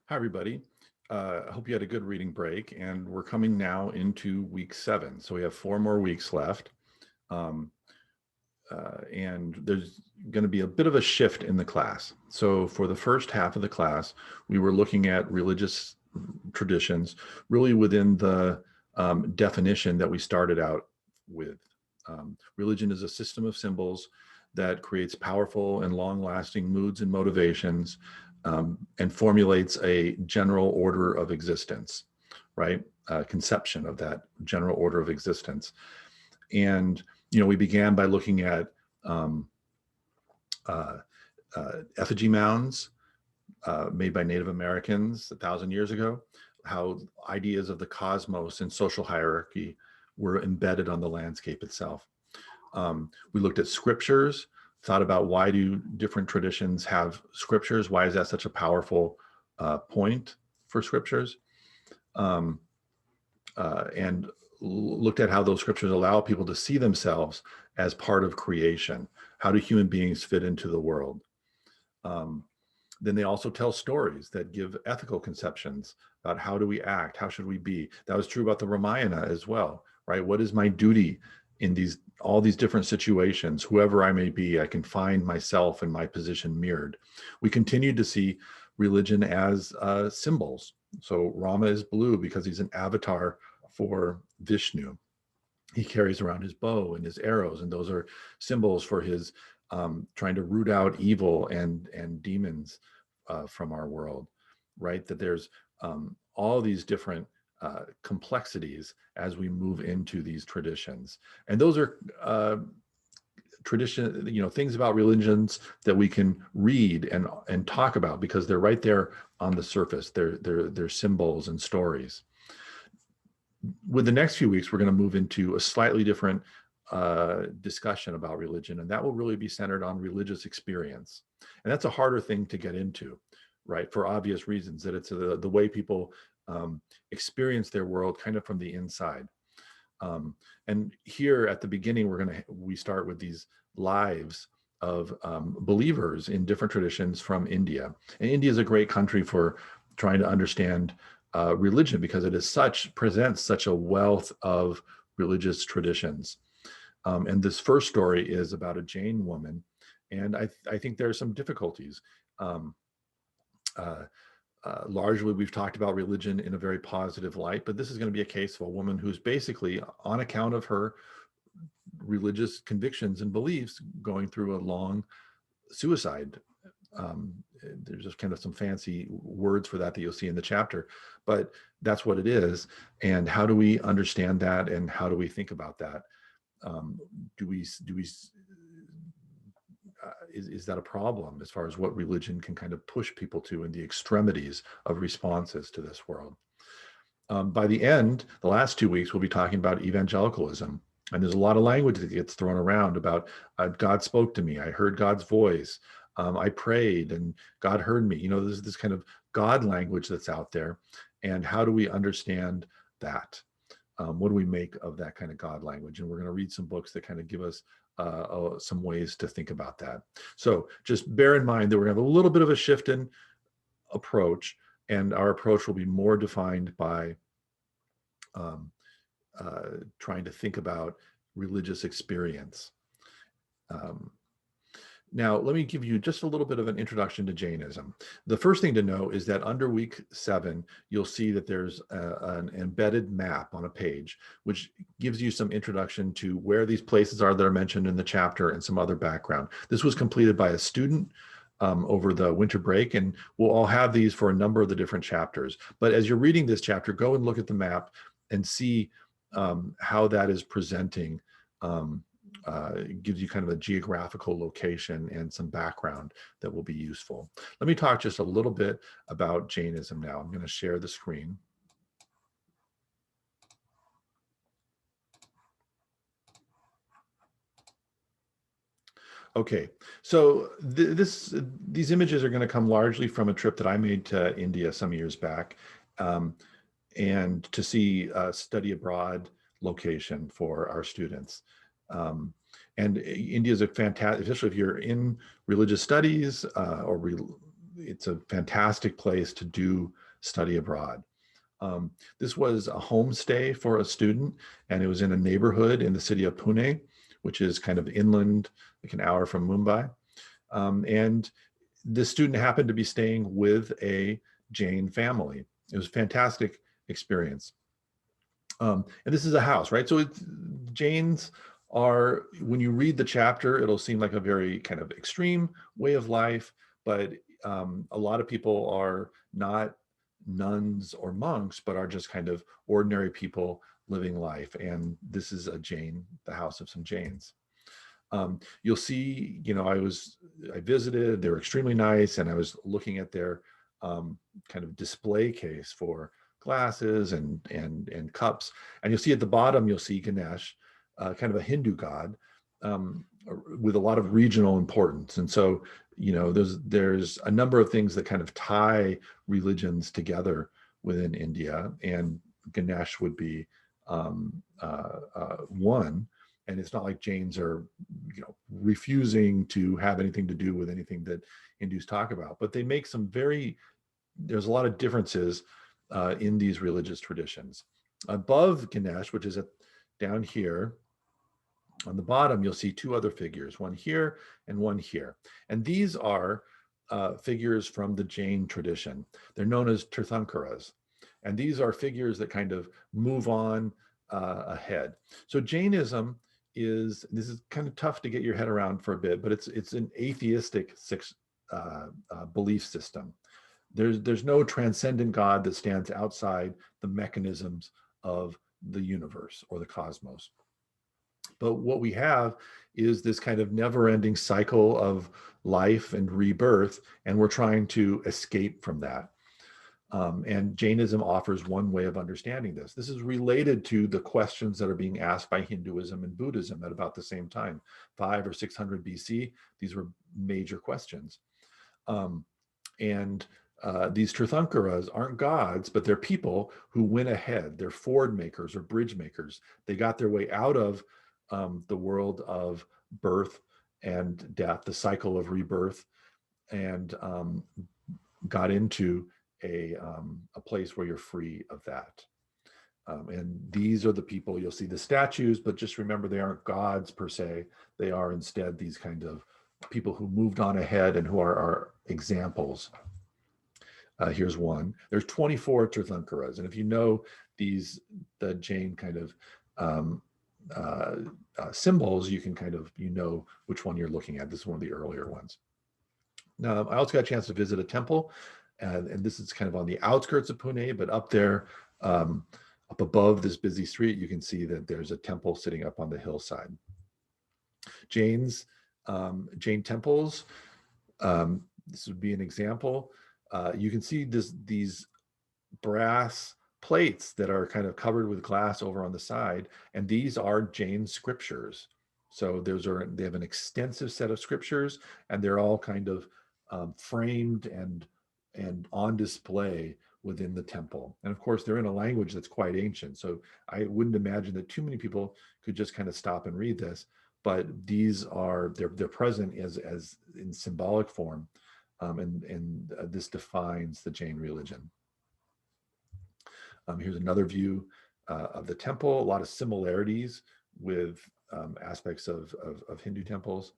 Hi, everybody. I hope you had a good reading break, and we're coming now into week 7. So we have 4 more weeks left. Um, and there's going to be a bit of a shift in the class. So for the first half of the class, we were looking at religious traditions, really within the definition that we started out with. Religion is a system of symbols that creates powerful and long-lasting moods and motivations, and formulates a general order of existence, right? Conception of that general order of existence. And we began by looking at um, uh, effigy mounds made by Native Americans 1,000 years ago, how ideas of the cosmos and social hierarchy were embedded on the landscape itself. We looked at scriptures, thought about why do different traditions have scriptures? Why is that such a powerful point for scriptures? Um, and looked at how those scriptures allow people to see themselves as part of creation. How do human beings fit into the world? Um, then they also tell stories that give ethical conceptions about how do we act, how should we be. That was true about the Ramayana as well, right? What is my duty in all these different situations? Whoever I may be, I can find myself and my position mirrored. We continue to see religion as symbols. So Rama is blue because he's an avatar for Vishnu. He carries around his bow and his arrows, and those are symbols for his trying to root out evil and demons from our world, right? That there's all these different complexities as we move into these traditions, and those are tradition, things about religions that we can read and talk about because they're right there on the surface. They're symbols and stories. With the next few weeks, we're going to move into a slightly different discussion about religion, and that will really be centered on religious experience. And that's a harder thing to get into, right? For obvious reasons, that it's the way people experience their world kind of from the inside. And here at the beginning, we start with these lives of believers in different traditions from India. And India is a great country for trying to understand religion because presents such a wealth of religious traditions. And this first story is about a Jain woman, and I think there are some difficulties. Um, uh, Largely, we've talked about religion in a very positive light, but this is going to be a case of a woman who's basically, on account of her religious convictions and beliefs, going through a long suicide. Um, there's just kind of some fancy words for that you'll see in the chapter, but that's what it is. And how do we understand that, and how do we think about that? Do we is that a problem as far as what religion can kind of push people to in the extremities of responses to this world? By the end, the last 2 weeks, we'll be talking about evangelicalism. And there's a lot of language that gets thrown around about God spoke to me. I heard God's voice. I prayed and God heard me. There's this kind of God language that's out there. And how do we understand that? What do we make of that kind of God language? And we're going to read some books that kind of give us some ways to think about that. So just bear in mind that we're going to have a little bit of a shift in approach, and our approach will be more defined by um, trying to think about religious experience. Um, Now, let me give you just a little bit of an introduction to Jainism. The first thing to know is that under week 7, you'll see that there's an embedded map on a page, which gives you some introduction to where these places are that are mentioned in the chapter and some other background. This was completed by a student over the winter break, and we'll all have these for a number of the different chapters. But as you're reading this chapter, go and look at the map and see how that is presenting. It gives you kind of a geographical location and some background that will be useful. Let me talk just a little bit about Jainism now. I'm going to share the screen. Okay, so these images are going to come largely from a trip that I made to India some years back, and to see a study abroad location for our students. And India is a fantastic, especially if you're in religious studies or it's a fantastic place to do study abroad. This was a homestay for a student, and it was in a neighborhood in the city of Pune, which is kind of inland, like an hour from Mumbai. And this student happened to be staying with a Jain family. It was a fantastic experience. And this is a house, right? So Jains are, when you read the chapter, it'll seem like a very kind of extreme way of life, but a lot of people are not nuns or monks, but are just kind of ordinary people living life. And this is a Jain, the house of some Jains. You'll see, I visited, they were extremely nice, and I was looking at their kind of display case for glasses and cups. And you'll see at the bottom, you'll see Ganesh, kind of a Hindu god, with a lot of regional importance. And so, there's a number of things that kind of tie religions together within India, and Ganesh would be one. And it's not like Jains are, refusing to have anything to do with anything that Hindus talk about, but they make there's a lot of differences in these religious traditions. Above Ganesh, which is down here, on the bottom, you'll see two other figures, one here and one here. And these are figures from the Jain tradition. They're known as Tirthankaras. And these are figures that kind of move on ahead. So Jainism this is kind of tough to get your head around for a bit, but it's an atheistic belief system. There's no transcendent God that stands outside the mechanisms of the universe or the cosmos. But what we have is this kind of never-ending cycle of life and rebirth, and we're trying to escape from that. And Jainism offers one way of understanding this. This is related to the questions that are being asked by Hinduism and Buddhism at about the same time, 500 or 600 BC. These were major questions. These Tirthankaras aren't gods, but they're people who went ahead. They're ford makers or bridge makers. They got their way out of the world of birth and death, the cycle of rebirth, and got into a place where you're free of that. And these are the people, you'll see the statues, but just remember they aren't gods per se. They are instead these kind of people who moved on ahead and who are our examples. Here's one. There's 24 Tirthankaras. And if you know the Jain kind of symbols, you can kind of, which one you're looking at. This is one of the earlier ones. Now, I also got a chance to visit a temple, and this is kind of on the outskirts of Pune, but up there, up above this busy street, you can see that there's a temple sitting up on the hillside. Jain temples, this would be an example. You can see these brass plates that are kind of covered with glass over on the side, and these are Jain scriptures. So they have an extensive set of scriptures, and they're all kind of framed and on display within the temple. And of course, they're in a language that's quite ancient. So I wouldn't imagine that too many people could just kind of stop and read this. But they're present as in symbolic form, and this defines the Jain religion. Here's another view of the temple. A lot of similarities with aspects of Hindu temples.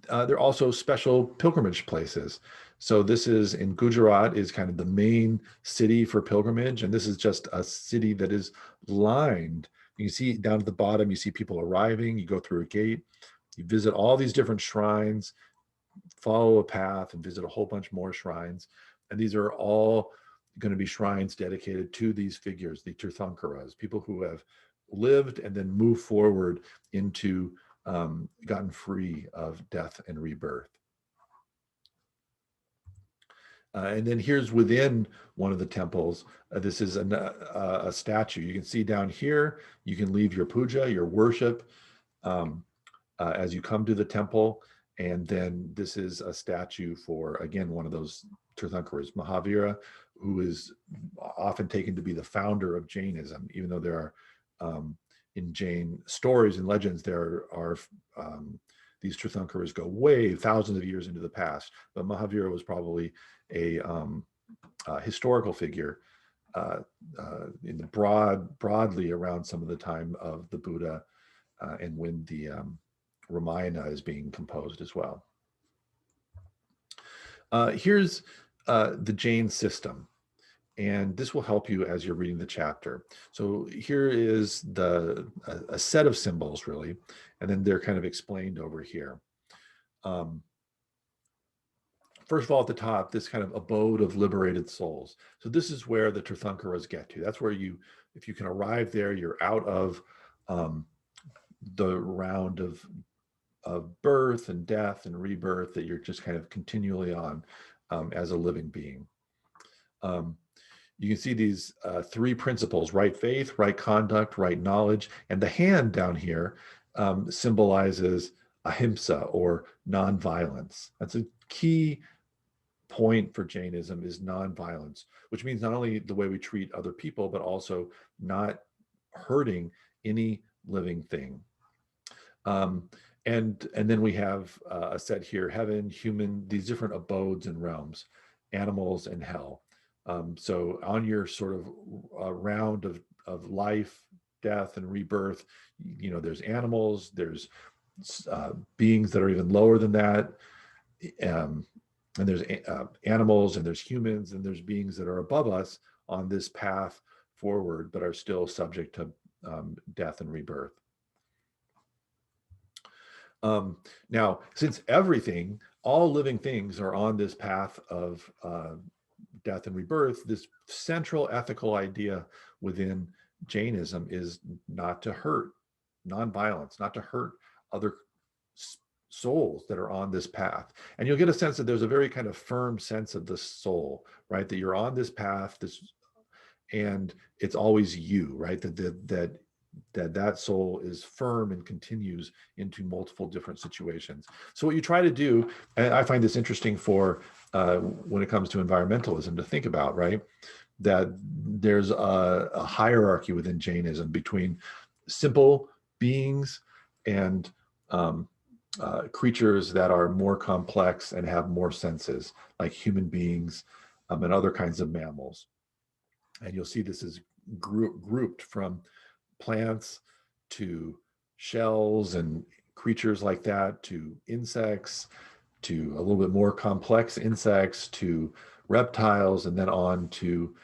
There are also special pilgrimage places. So this is in Gujarat, is kind of the main city for pilgrimage. And this is just a city that is lined. You can see down at the bottom, you see people arriving, you go through a gate, you visit all these different shrines, follow a path and visit a whole bunch more shrines. And these are all going to be shrines dedicated to these figures, the Tirthankaras, people who have lived and then moved forward into gotten free of death and rebirth. And then here's within one of the temples, this is a statue. You can see down here, you can leave your puja, your worship, as you come to the temple. And then this is a statue for, again, one of those Tirthankaras, Mahavira, who is often taken to be the founder of Jainism, even though there are, in Jain stories and legends, there are these Tirthankaras go way thousands of years into the past, but Mahavira was probably a historical figure in the broadly around some of the time of the Buddha and when the Ramayana is being composed as well. Here's the Jain system, and this will help you as you're reading the chapter. So here is a set of symbols, really, and then they're kind of explained over here. First of all, at the top, this kind of abode of liberated souls. So this is where the Tirthankaras get to. That's where if you can arrive there, you're out of the round of birth and death and rebirth that you're just kind of continually on as a living being. You can see these three principles: right faith, right conduct, right knowledge. And the hand down here symbolizes ahimsa, or nonviolence. That's a key point for Jainism, is nonviolence, which means not only the way we treat other people, but also not hurting any living thing. And then we have a set here: heaven, human, these different abodes and realms, animals, and hell. So on your sort of round of life, death, and rebirth, there's animals, there's beings that are even lower than that, and there's animals, and there's humans, and there's beings that are above us on this path forward, but are still subject to death and rebirth. Now, since all living things are on this path of death and rebirth, this central ethical idea within Jainism is not to hurt, nonviolence, not to hurt other souls that are on this path. And you'll get a sense that there's a very kind of firm sense of the soul, right? That you're on this path, and it's always you, right? That soul is firm and continues into multiple different situations. So what you try to do, and I find this interesting for when it comes to environmentalism to think about, right? That there's a hierarchy within Jainism between simple beings and creatures that are more complex and have more senses, like human beings and other kinds of mammals. And you'll see this is grouped from plants to shells and creatures like that, to insects, to a little bit more complex insects, to reptiles, and then on to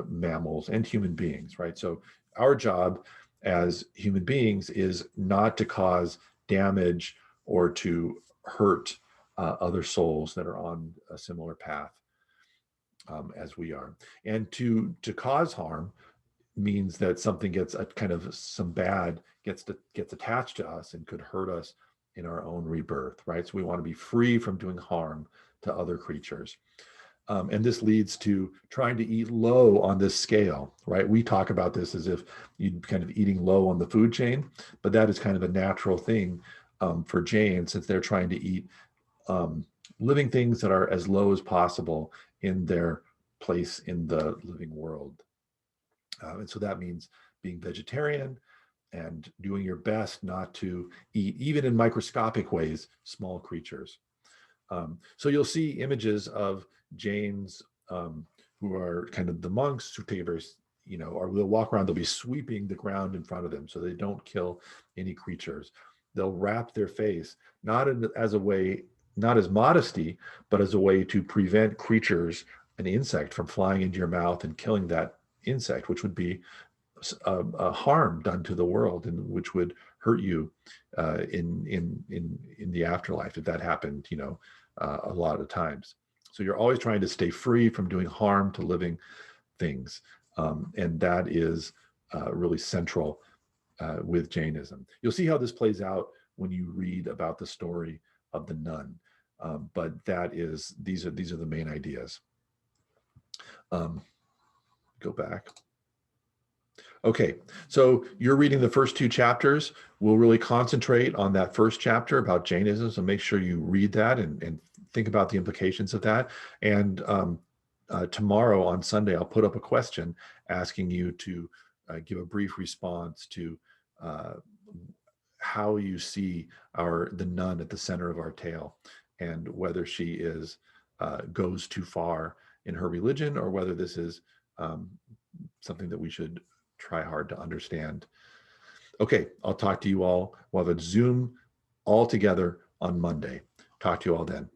mammals and human beings, right? So our job as human beings is not to cause damage or to hurt other souls that are on a similar path as we are. And to cause harm means that something gets some bad gets attached to us and could hurt us in our own rebirth, right? So we want to be free from doing harm to other creatures. And this leads to trying to eat low on this scale, right? We talk about this as if you're kind of eating low on the food chain, but that is kind of a natural thing for Jain, since they're trying to eat living things that are as low as possible in their place in the living world. And so that means being vegetarian and doing your best not to eat, even in microscopic ways, small creatures. So you'll see images of Jains who are kind of the monks who take a very, or they'll walk around, they'll be sweeping the ground in front of them so they don't kill any creatures. They'll wrap their face, not as modesty, but as a way to prevent creatures, an insect, from flying into your mouth and killing that insect, which would be a harm done to the world, and which would hurt you in the afterlife if that happened, a lot of times. So you're always trying to stay free from doing harm to living things, and that is really central with Jainism. You'll see how this plays out when you read about the story of the nun, but these are the main ideas. Go back. Okay, so you're reading the first two chapters. We'll really concentrate on that first chapter about Jainism, so make sure you read that and think about the implications of that. And tomorrow on Sunday, I'll put up a question asking you to give a brief response to how you see the nun at the center of our tale, and whether she is goes too far in her religion, or whether this is um, something that we should try hard to understand. Okay, I'll talk to you all. We'll have a Zoom all together on Monday. Talk to you all then.